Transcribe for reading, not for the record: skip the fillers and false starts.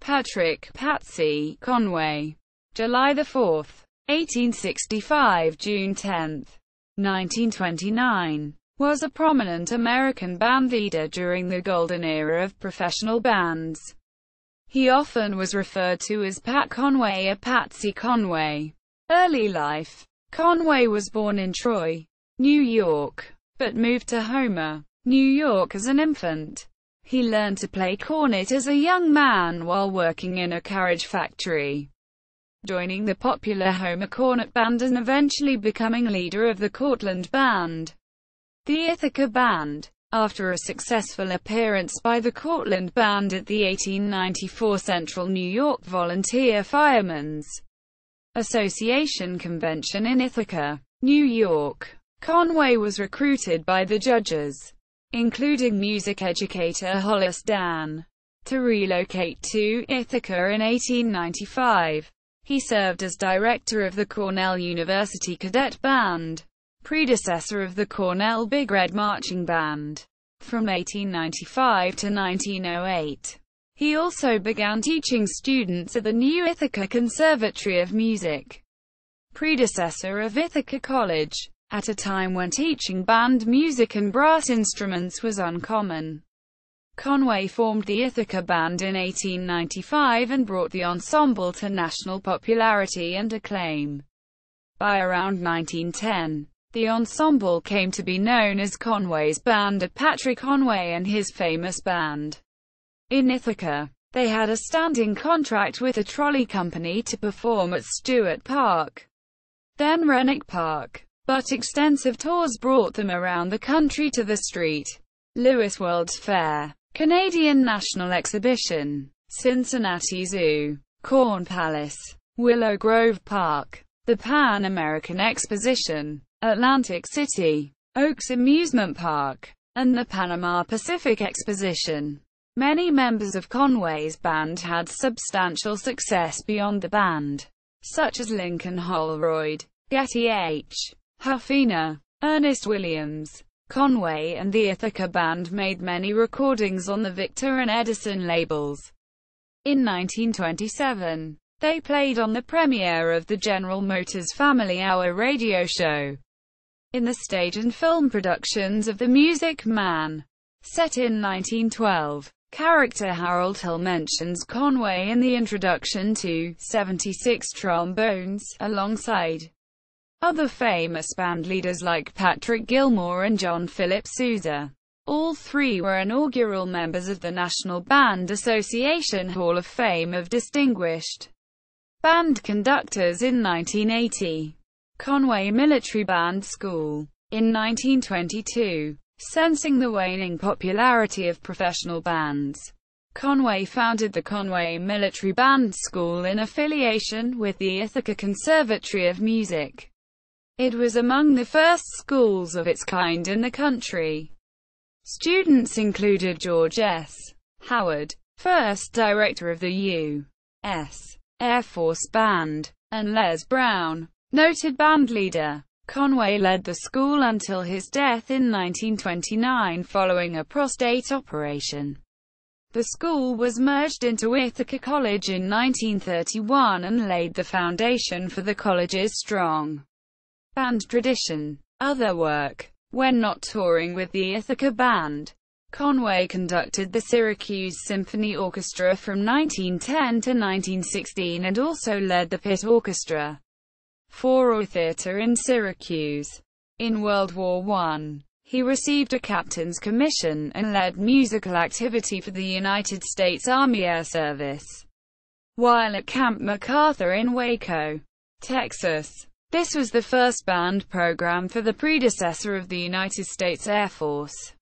Patsy Conway. July 4, 1865 – June 10, 1929. Was a prominent American bandleader during the golden era of professional bands. He often was referred to as Pat Conway or Patsy Conway. Early life. Conway was born in Troy, New York, but moved to Homer, New York as an infant. He learned to play cornet as a young man while working in a carriage factory, joining the popular Homer Cornet Band and eventually becoming leader of the Cortland Band. The Ithaca Band. After a successful appearance by the Cortland Band at the 1894 Central New York Volunteer Firemen's Association Convention in Ithaca, New York, Conway was recruited by the judges, including music educator Hollis Dan, to relocate to Ithaca in 1895. He served as director of the Cornell University Cadet Band, predecessor of the Cornell Big Red Marching Band, from 1895 to 1908. He also began teaching students at the New Ithaca Conservatory of Music, predecessor of Ithaca College, at a time when teaching band music and brass instruments was uncommon. Conway formed the Ithaca Band in 1895 and brought the ensemble to national popularity and acclaim. By around 1910, the ensemble came to be known as Conway's Band at Patrick Conway and his famous band. In Ithaca, they had a standing contract with a trolley company to perform at Stewart Park, then Renwick Park, but extensive tours brought them around the country to the St. Louis World's Fair, Canadian National Exhibition, Cincinnati Zoo, Corn Palace, Willow Grove Park, the Pan American Exposition, Atlantic City, Oaks Amusement Park, and the Panama Pacific Exposition. Many members of Conway's band had substantial success beyond the band, such as Lincoln Holroyd, Getty H. Huffiner, Ernest Williams. Conway and the Ithaca Band made many recordings on the Victor and Edison labels. In 1927, they played on the premiere of the General Motors Family Hour radio show. In the stage and film productions of The Music Man, set in 1912, character Harold Hill mentions Conway in the introduction to 76 Trombones, alongside other famous band leaders like Patrick Gilmore and John Philip Sousa. All three were inaugural members of the National Band Association Hall of Fame of Distinguished Band Conductors in 1980. Conway Military Band School. In 1922, sensing the waning popularity of professional bands, Conway founded the Conway Military Band School in affiliation with the Ithaca Conservatory of Music. It was among the first schools of its kind in the country. Students included George S. Howard, first director of the U.S. Air Force Band, and Les Brown, noted bandleader. Conway led the school until his death in 1929 following a prostate operation. The school was merged into Ithaca College in 1931 and laid the foundation for the college's strong band tradition. Other work. When not touring with the Ithaca Band, Conway conducted the Syracuse Symphony Orchestra from 1910 to 1916 and also led the pit orchestra for our theater in Syracuse. In World War I, he received a captain's commission and led musical activity for the United States Army Air Service while at Camp MacArthur in Waco, Texas. This was the first band program for the predecessor of the United States Air Force.